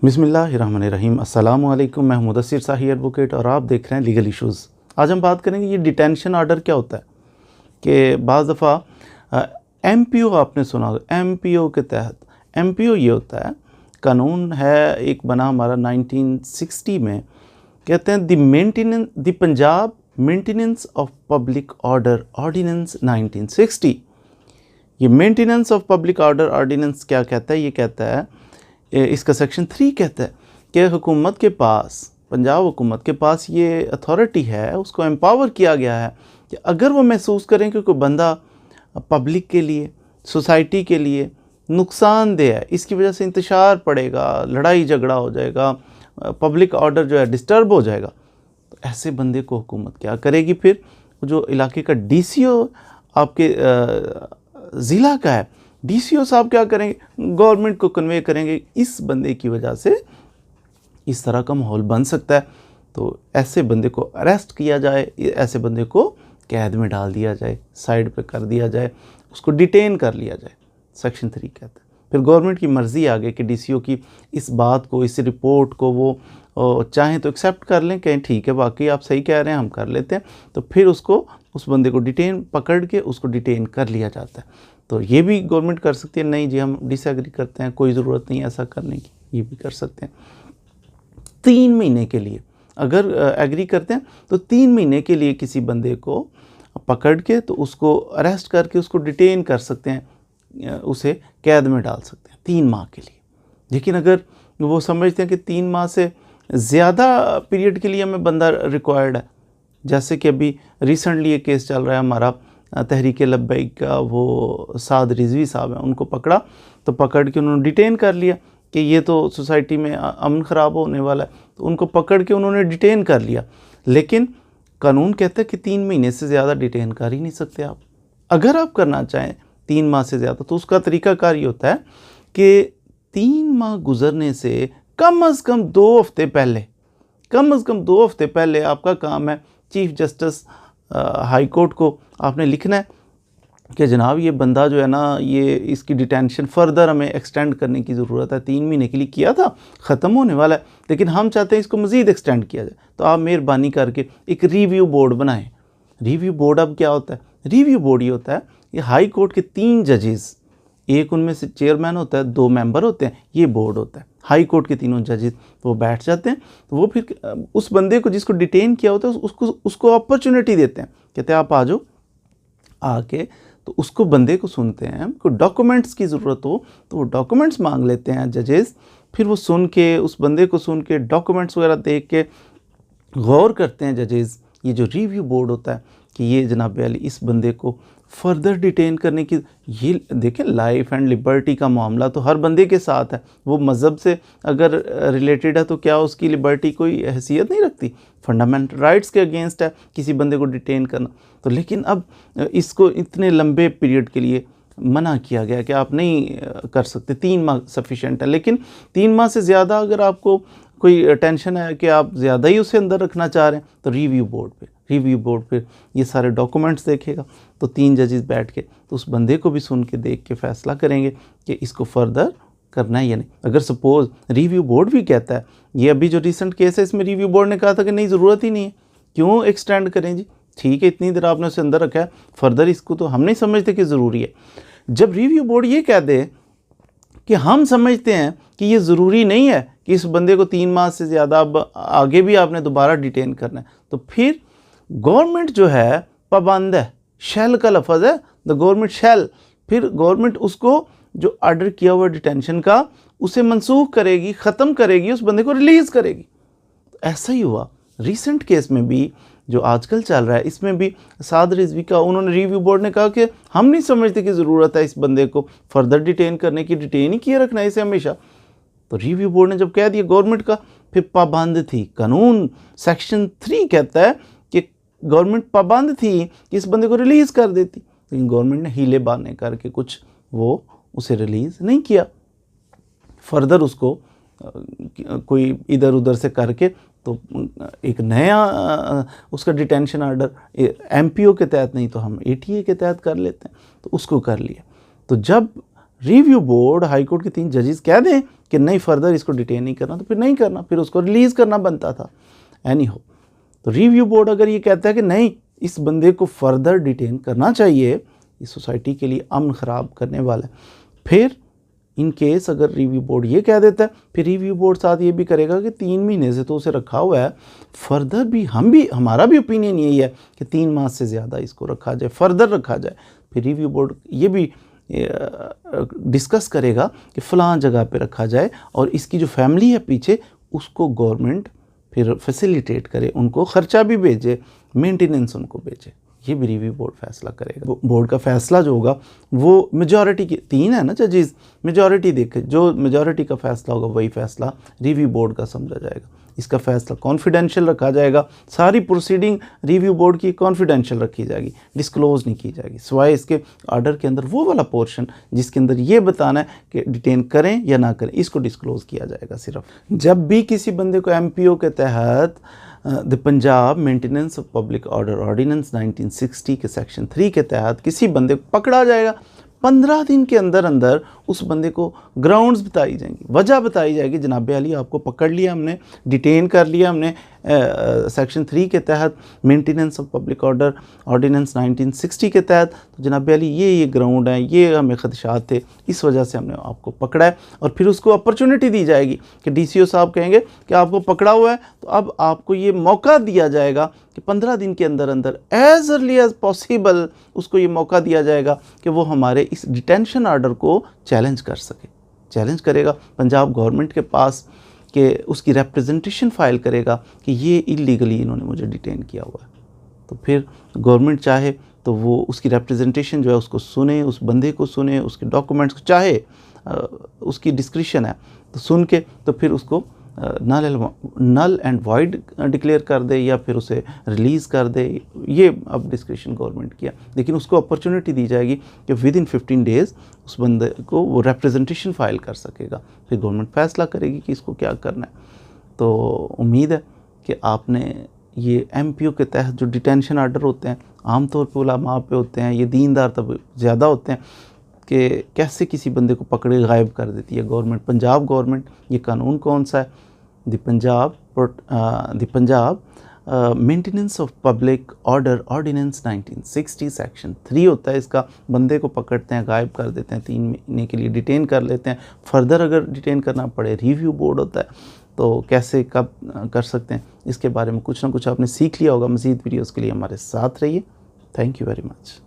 बिस्मिल्लाहिर्रहमानिर्रहीम। अस्सलामु अलैकुम। मैं मुदस्सिर शाही एडवोकेट और आप देख रहे हैं लीगल इश्यूज़। आज हम बात करेंगे ये डिटेंशन ऑर्डर क्या होता है कि बाज़ दफ़ा एमपीओ आपने सुना होगा। एमपीओ के तहत एमपीओ ये होता है, कानून है एक बना हमारा 1960 में, कहते हैं the Punjab maintenance of public order ordinance 1960। ये maintenance of public order ordinance क्या कहता है? ये कहता है, इसका सेक्शन 3 कहता है कि हुकूमत के पास, पंजाब हुकूमत के पास ये अथॉरिटी है, उसको एम्पावर किया गया है कि अगर वो महसूस करें कि कोई बंदा पब्लिक के लिए, सोसाइटी के लिए नुकसानदेह है, इसकी वजह से इंतशार पड़ेगा, लड़ाई झगड़ा हो जाएगा, पब्लिक ऑर्डर जो है डिस्टर्ब हो जाएगा, तो ऐसे बंदे को हुकूमत क्या करेगी? फिर जो इलाके का डीसीओ आपके ज़िला का है, डीसीओ साहब क्या करेंगे? गवर्नमेंट को कन्वे करेंगे इस बंदे की वजह से इस तरह का माहौल बन सकता है, तो ऐसे बंदे को अरेस्ट किया जाए, ऐसे बंदे को कैद में डाल दिया जाए, साइड पे कर दिया जाए, उसको डिटेन कर लिया जाए। सेक्शन 3 कहता है। फिर गवर्नमेंट की मर्ज़ी आगे कि डीसीओ की इस बात को, इस रिपोर्ट को वो चाहें तो एक्सेप्ट कर लें, कहें ठीक है वाकई आप सही कह रहे हैं, हम कर लेते हैं, तो फिर उसको, उस बंदे को डिटेन पकड़ के उसको डिटेन कर लिया जाता है। तो ये भी गवर्नमेंट कर सकती है, नहीं जी हम डिसएग्री करते हैं, कोई ज़रूरत नहीं ऐसा करने की, ये भी कर सकते हैं। 3 महीने के लिए अगर एग्री करते हैं तो 3 महीने के लिए किसी बंदे को पकड़ के तो उसको अरेस्ट करके उसको डिटेन कर सकते हैं, उसे कैद में डाल सकते हैं 3 माह के लिए। लेकिन अगर वो समझते हैं कि 3 माह से ज़्यादा पीरियड के लिए हमें बंदा रिक्वायर्ड है, जैसे कि अभी रिसेंटली ये केस चल रहा है हमारा तहरीक लब्बैक का, वो साद रिजवी साहब हैं, उनको पकड़ा तो पकड़ के उन्होंने डिटेन कर लिया कि ये तो सोसाइटी में अमन ख़राब होने वाला है, तो उनको पकड़ के उन्होंने डिटेन कर लिया। लेकिन कानून कहता है कि 3 महीने से ज़्यादा डिटेन कर ही नहीं सकते आप। अगर आप करना चाहें 3 माह से ज़्यादा, तो उसका तरीक़ाकार ये होता है कि 3 माह गुजरने से कम से कम 2 हफ्ते पहले, कम से कम 2 हफ्ते पहले आपका काम है चीफ जस्टिस हाई कोर्ट को आपने लिखना है कि जनाब ये बंदा जो है ना, ये इसकी डिटेंशन फ़र्दर हमें एक्सटेंड करने की ज़रूरत है। 3 महीने के लिए किया था, ख़त्म होने वाला है, लेकिन हम चाहते हैं इसको मज़ीद एक्सटेंड किया जाए, तो आप मेहरबानी करके एक रिव्यू बोर्ड बनाएं। रिव्यू बोर्ड अब क्या होता है? रिव्यू बोर्ड ये होता है, ये हाई कोर्ट के 3 जजेस, एक उनमें से चेयरमैन होता है, 2 मेंबर होते हैं, ये बोर्ड होता है। हाई कोर्ट के तीनों जजेस वो बैठ जाते हैं, तो वो फिर उस बंदे को जिसको डिटेन किया होता है उसको अपॉर्चुनिटी देते हैं, कहते हैं आप आ जाओ, आके तो उसको बंदे को सुनते हैं। कोई डॉक्यूमेंट्स की ज़रूरत हो तो वो डॉक्यूमेंट्स मांग लेते हैं जजेस, फिर वो सुन के, उस बंदे को सुन के, डॉक्यूमेंट्स वगैरह देख के गौर करते हैं जजेस, ये जो रिव्यू बोर्ड होता है, कि ये जनाब अली इस बंदे को फर्दर डिटेन करने की, ये देखें लाइफ एंड लिबर्टी का मामला तो हर बंदे के साथ है, वो मज़हब से अगर रिलेटेड है तो क्या उसकी लिबर्टी कोई हैसियत नहीं रखती? फंडामेंटल राइट्स के अगेंस्ट है किसी बंदे को डिटेन करना। तो लेकिन अब इसको इतने लंबे पीरियड के लिए मना किया गया कि आप नहीं कर सकते, 3 माह सफिशेंट है। लेकिन 3 माह से ज़्यादा अगर आपको कोई टेंशन है कि आप ज़्यादा ही उसे अंदर रखना चाह रहे हैं, तो रिव्यू बोर्ड पे ये सारे डॉक्यूमेंट्स देखेगा, तो 3 जजेस बैठ के तो उस बंदे को भी सुन के देख के फ़ैसला करेंगे कि इसको फर्दर करना है या नहीं। अगर सपोज़ रिव्यू बोर्ड भी कहता है, ये अभी जो रिसेंट केस है इसमें रिव्यू बोर्ड ने कहा था कि नहीं ज़रूरत ही नहीं है, क्यों एक्सटेंड करें जी, ठीक है इतनी देर आपने उसे अंदर रखा है, फर्दर इसको तो हम नहीं समझते कि ज़रूरी है। जब रिव्यू बोर्ड ये कह दे कि हम समझते हैं कि ये ज़रूरी नहीं है कि इस बंदे को 3 माह से ज़्यादा अब आगे भी आपने दोबारा डिटेन करना है, तो फिर गवर्नमेंट जो है पाबंद है, शैल का लफ्ज़ है, द गवर्नमेंट शैल, फिर गवर्नमेंट उसको जो ऑर्डर किया हुआ डिटेंशन का उसे मनसूख करेगी, ख़त्म करेगी, उस बंदे को रिलीज़ करेगी। तो ऐसा ही हुआ रिसेंट केस में भी जो आजकल चल रहा है, इसमें भी साद रिजवी का, उन्होंने रिव्यू बोर्ड ने कहा कि हम नहीं समझते कि ज़रूरत है इस बंदे को फर्दर डिटेन करने की, डिटेन ही किए रखना है इसे हमेशा। तो रिव्यू बोर्ड ने जब कह दिया गवर्नमेंट का, फिर पाबंद थी, कानून सेक्शन 3 कहता है कि गवर्नमेंट पाबंद थी कि इस बंदे को रिलीज़ कर देती, लेकिन गवर्नमेंट ने हीले बहाने करके कुछ वो उसे रिलीज़ नहीं किया, फर्दर उसको कोई इधर उधर से करके तो एक नया उसका डिटेंशन ऑर्डर एमपीओ के तहत नहीं तो हम एटीए के तहत कर लेते हैं, तो उसको कर लिया। तो जब रिव्यू बोर्ड, हाई कोर्ट के 3 जजेस कह दें कि नहीं फर्दर इसको डिटेन नहीं करना, तो फिर नहीं करना, फिर उसको रिलीज़ करना बनता था। एनी हो, तो रिव्यू बोर्ड अगर ये कहता है कि नहीं इस बंदे को फर्दर डिटेन करना चाहिए, इस सोसाइटी के लिए अमन ख़राब करने वाला है, फिर इन केस अगर रिव्यू बोर्ड ये कह देता है, फिर रिव्यू बोर्ड साथ ये भी करेगा कि 3 महीने से तो उसे रखा हुआ है, फर्दर भी हमारा भी ओपिनियन यही है कि 3 माह से ज़्यादा इसको रखा जाए, फर्दर रखा जाए। फिर रिव्यू बोर्ड ये भी डिस्कस करेगा कि फ़लाँ जगह पे रखा जाए और इसकी जो फैमिली है पीछे उसको गवर्नमेंट फिर फैसिलिटेट करे, उनको ख़र्चा भी भेजे, मेंटेनेंस उनको भेजे। ये भी रिव्यू बोर्ड फैसला करेगा। बोर्ड का फैसला जो होगा वो मेजॉरिटी की 3 है ना जजेस, मेजॉरिटी देखे, जो मेजॉरिटी का फैसला होगा वही फैसला रिव्यू बोर्ड का समझा जाएगा। इसका फैसला कॉन्फिडेंशियल रखा जाएगा, सारी प्रोसीडिंग रिव्यू बोर्ड की कॉन्फिडेंशियल रखी जाएगी, डिस्क्लोज़ नहीं की जाएगी, सिवाय इसके ऑर्डर के अंदर वो वाला पोर्शन जिसके अंदर ये बताना है कि डिटेन करें या ना करें, इसको डिस्क्लोज़ किया जाएगा। सिर्फ जब भी किसी बंदे को MPO के तहत the Punjab maintenance of public order ordinance 1960 के सेक्शन 3 के तहत किसी बंदे को पकड़ा जाएगा, 15 दिन के अंदर अंदर उस बंदे को ग्राउंड्स बताई जाएंगी, वजह बताई जाएगी, जनाब अली आपको पकड़ लिया हमने, डिटेन कर लिया हमने सेक्शन 3 के तहत maintenance of public order ordinance 1960 के तहत, तो जनाब अली ये ग्राउंड है, ये हमें खदशात थे, इस वजह से हमने आपको पकड़ा है। और फिर उसको अपॉर्चुनिटी दी जाएगी कि DCO साहब कहेंगे कि आपको पकड़ा हुआ है, तो अब आपको ये मौका दिया जाएगा कि 15 दिन के अंदर अंदर एज अर्ली एज पॉसिबल उसको ये मौका दिया जाएगा कि वो हमारे इस डिटेंशन ऑर्डर को चैलेंज कर सके। चैलेंज करेगा पंजाब गवर्नमेंट के पास कि उसकी रिप्रेजेंटेशन फ़ाइल करेगा कि ये इलीगली इन्होंने मुझे डिटेन किया हुआ है। तो फिर गवर्नमेंट चाहे तो वो उसकी रिप्रेजेंटेशन जो है उसको सुने, उस बंदे को सुने, उसके डॉक्यूमेंट्स को, चाहे उसकी डिस्क्रिशन है तो सुन के तो फिर उसको नल एंड वाइड डिक्लेयर कर दे या फिर उसे रिलीज़ कर दे। ये अब डिस्क्रिशन गवर्नमेंट किया, लेकिन उसको अपॉर्चुनिटी दी जाएगी कि विद इन 15 डेज़ उस बंदे को वो रिप्रेजेंटेशन फ़ाइल कर सकेगा, फिर गवर्नमेंट फैसला करेगी कि इसको क्या करना है। तो उम्मीद है कि आपने ये MPO के तहत जो डिटेंशन आर्डर होते हैं आमतौर पर उलमा पे होते हैं, ये दीनदार तब ज़्यादा होते हैं कि कैसे किसी बंदे को पकड़े गायब कर देती है गवर्नमेंट, पंजाब गवर्नमेंट। ये कानून कौन सा है? The Punjab maintenance of public order ordinance 1960 section 3 होता है इसका। बंदे को पकड़ते हैं, गायब कर देते हैं, 3 महीने के लिए डिटेन कर लेते हैं, फर्दर अगर डिटेन करना पड़े रिव्यू बोर्ड होता है, तो कैसे कब कर सकते हैं, इसके बारे में कुछ ना कुछ आपने सीख लिया होगा। मज़ीद वीडियोज़ के लिए हमारे साथ रहिए। Thank you very much.